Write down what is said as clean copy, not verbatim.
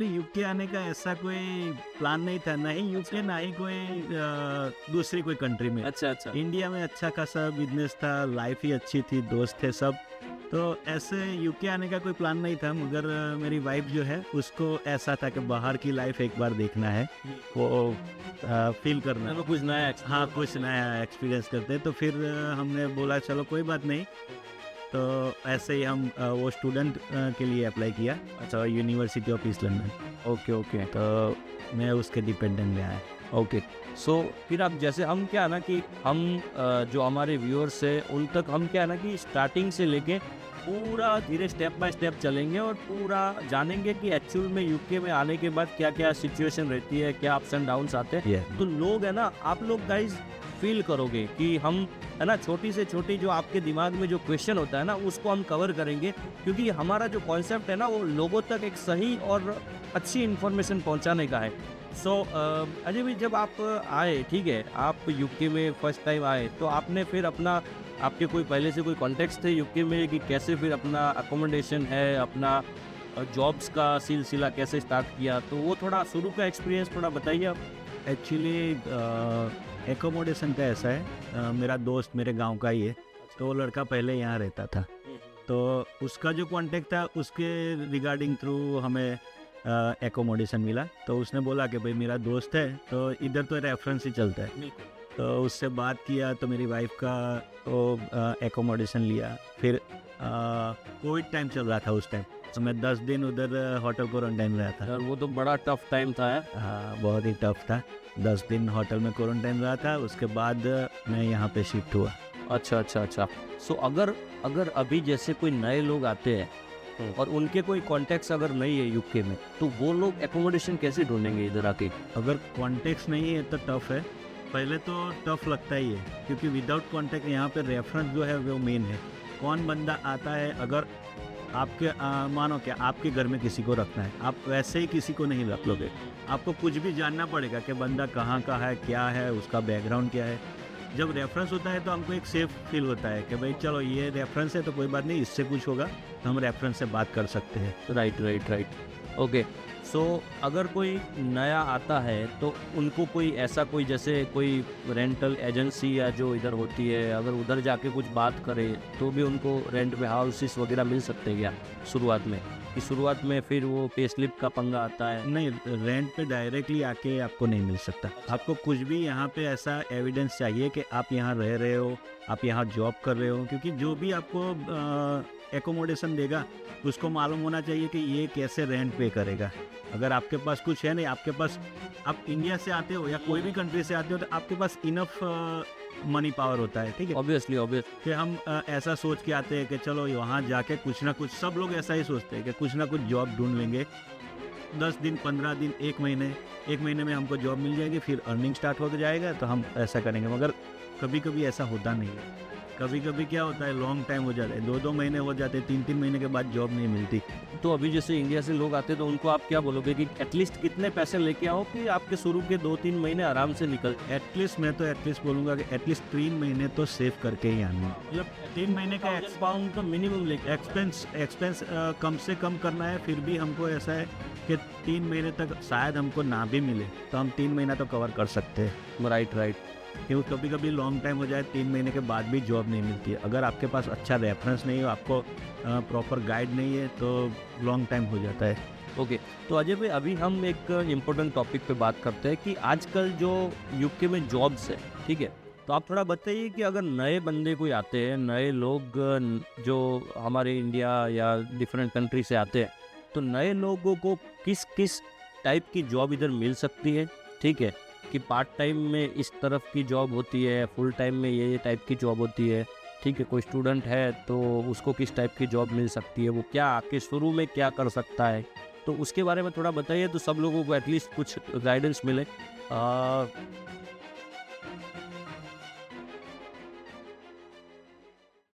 तो यूके आने का ऐसा कोई प्लान नहीं था, ना ही यूके ना ही कोई दूसरी कोई कंट्री में। अच्छा अच्छा। इंडिया में अच्छा खासा बिजनेस था, लाइफ ही अच्छी थी, दोस्त थे सब। तो ऐसे यूके आने का कोई प्लान नहीं था, मगर मेरी वाइफ जो है उसको ऐसा था कि बाहर की लाइफ एक बार देखना है, वो फील करना। चलो कुछ नया हाँ, कुछ नया एक्सपीरियंस करते हैं। तो फिर हमने बोला चलो कोई बात नहीं। तो ऐसे ही हम वो स्टूडेंट के लिए अप्लाई किया, अच्छा, university of east London. Okay okay तो मैं उसके डिपेंडेंट में आया। ओके। सो फिर आप जैसे हम क्या है ना कि हम जो हमारे व्यूअर्स है उन तक हम क्या है ना कि स्टार्टिंग से लेके पूरा धीरे स्टेप बाय स्टेप चलेंगे और पूरा जानेंगे कि एक्चुअल में यूके में आने के बाद क्या क्या सिचुएशन रहती है, क्या अप्स एंड डाउन्स आते हैं। Yeah. तो लोग है ना, आप लोग गाइज फील करोगे कि हम है ना छोटी से छोटी जो आपके दिमाग में जो क्वेश्चन होता है ना उसको हम कवर करेंगे, क्योंकि हमारा जो कॉन्सेप्ट है ना वो लोगों तक एक सही और अच्छी इन्फॉर्मेशन पहुंचाने का है। सो अजय भाई, जब आप आए, ठीक है, आप यूके में फर्स्ट टाइम आए, तो आपने फिर अपना, आपके कोई पहले से कोई कॉन्टेक्स्ट थे यूके में कि कैसे फिर अपना अकोमोडेशन है, अपना जॉब्स का सिलसिला कैसे स्टार्ट किया, तो वो थोड़ा शुरू का एक्सपीरियंस थोड़ा बताइए आप। एक्चुअली एकोमोडेशन का ऐसा है, मेरा दोस्त मेरे गांव का ही है, तो वो लड़का पहले यहाँ रहता था। तो उसका जो कांटेक्ट था उसके रिगार्डिंग थ्रू हमें एकोमोडेशन मिला। तो उसने बोला कि भाई मेरा दोस्त है, तो इधर तो रेफरेंस ही चलता है। तो उससे बात किया, तो मेरी वाइफ का वो एकोमोडेशन लिया। फिर कोविड टाइम चल रहा था उस टाइम, तो मैं 10 दिन उधर होटल क्वारंटाइन रहा था। यार वो तो बड़ा टफ टाइम था है? हाँ, बहुत ही टफ था। 10 दिन होटल में क्वारंटाइन रहा था, उसके बाद मैं यहाँ पे शिफ्ट हुआ। अच्छा अच्छा अच्छा। सो अगर अभी जैसे कोई नए लोग आते हैं और उनके कोई कॉन्टेक्ट्स अगर नहीं है यूके में, तो वो लोग एकोमोडेशन कैसे ढूंढेंगे इधर आके? अगर कॉन्टेक्ट नहीं है तो टफ है, पहले तो टफ लगता ही है, क्योंकि विदाउट कॉन्टेक्ट यहाँ पे रेफरेंस जो है वो मेन है। कौन बंदा आता है, अगर आपके मानो क्या आपके घर में किसी को रखना है, आप वैसे ही किसी को नहीं रख लोगे। आपको कुछ भी जानना पड़ेगा कि बंदा कहाँ का है, क्या है, उसका बैकग्राउंड क्या है। जब रेफरेंस होता है तो हमको एक सेफ फील होता है कि भाई चलो ये रेफरेंस है तो कोई बात नहीं, इससे कुछ होगा तो हम रेफरेंस से बात कर सकते हैं। Right right right. ओके। सो अगर कोई नया आता है तो उनको कोई ऐसा कोई जैसे कोई रेंटल एजेंसी या जो इधर होती है, अगर उधर जाके कुछ बात करे तो भी उनको रेंट पे हाउसेस वगैरह मिल सकते हैं क्या शुरुआत में? कि शुरुआत में फिर वो पे स्लिप का पंगा आता है? नहीं, रेंट पे डायरेक्टली आके आपको नहीं मिल सकता। आपको कुछ भी यहाँ पे ऐसा एविडेंस चाहिए कि आप यहाँ रह रहे हो, आप यहाँ जॉब कर रहे हो, क्योंकि जो भी आपको एकोमोडेशन देगा उसको मालूम होना चाहिए कि ये कैसे रेंट पे करेगा। अगर आपके पास कुछ है नहीं, आपके पास, आप इंडिया से आते हो या कोई भी कंट्री से आते हो, तो आपके पास इनफ मनी पावर होता है, ठीक है, ऑब्वियसली ऑब्वियस। कि हम ऐसा सोच के आते हैं कि चलो वहाँ जाके कुछ ना कुछ, सब लोग ऐसा ही सोचते हैं कि कुछ ना कुछ जॉब ढूंढ लेंगे, 10 दिन 15 दिन 1 महीने में हमको जॉब मिल जाएगी, फिर अर्निंग स्टार्ट हो जाएगा तो हम ऐसा करेंगे। मगर कभी कभी ऐसा होता नहीं है। कभी कभी क्या होता है, लॉन्ग टाइम हो जाता है, 2-2 महीने हो जाते हैं, 3-3 महीने के बाद जॉब नहीं मिलती। तो अभी जैसे इंडिया से लोग आते हैं तो उनको आप क्या बोलोगे कि एटलीस्ट कितने पैसे लेके आओ कि आपके शुरू के 2-3 महीने आराम से निकल? एटलीस्ट मैं तो एटलीस्ट बोलूँगा कि एटलीस्ट 3 महीने तो सेव करके ही आना है। मतलब 3 महीने का पाउंड तो मिनिमम लेके एक्सपेंस कम से कम करना है। फिर भी हमको ऐसा है कि 3 महीने तक शायद हमको ना भी मिले तो हम 3 महीना तो कवर कर सकते हैं। Right right. क्योंकि कभी कभी लॉन्ग टाइम हो जाए, 3 महीने के बाद भी जॉब नहीं मिलती है। अगर आपके पास अच्छा रेफरेंस नहीं हो, आपको प्रॉपर गाइड नहीं है, तो लॉन्ग टाइम हो जाता है। ओके। तो अजय भाई, अभी हम एक इम्पोर्टेंट टॉपिक पे बात करते हैं कि आजकल जो यूके में जॉब्स है, ठीक है, तो आप थोड़ा बताइए कि अगर नए बंदे कोई आते हैं, नए लोग जो हमारे इंडिया या डिफरेंट कंट्री से आते हैं, तो नए लोगों को किस किस टाइप की जॉब इधर मिल सकती है, ठीक है, कि पार्ट टाइम में इस तरफ की जॉब होती है, फुल टाइम में ये टाइप की जॉब होती है, ठीक है, कोई स्टूडेंट है तो उसको किस टाइप की जॉब मिल सकती है, वो क्या आके शुरू में क्या कर सकता है, तो उसके बारे में थोड़ा बताइए तो सब लोगों को एटलीस्ट कुछ गाइडेंस मिले।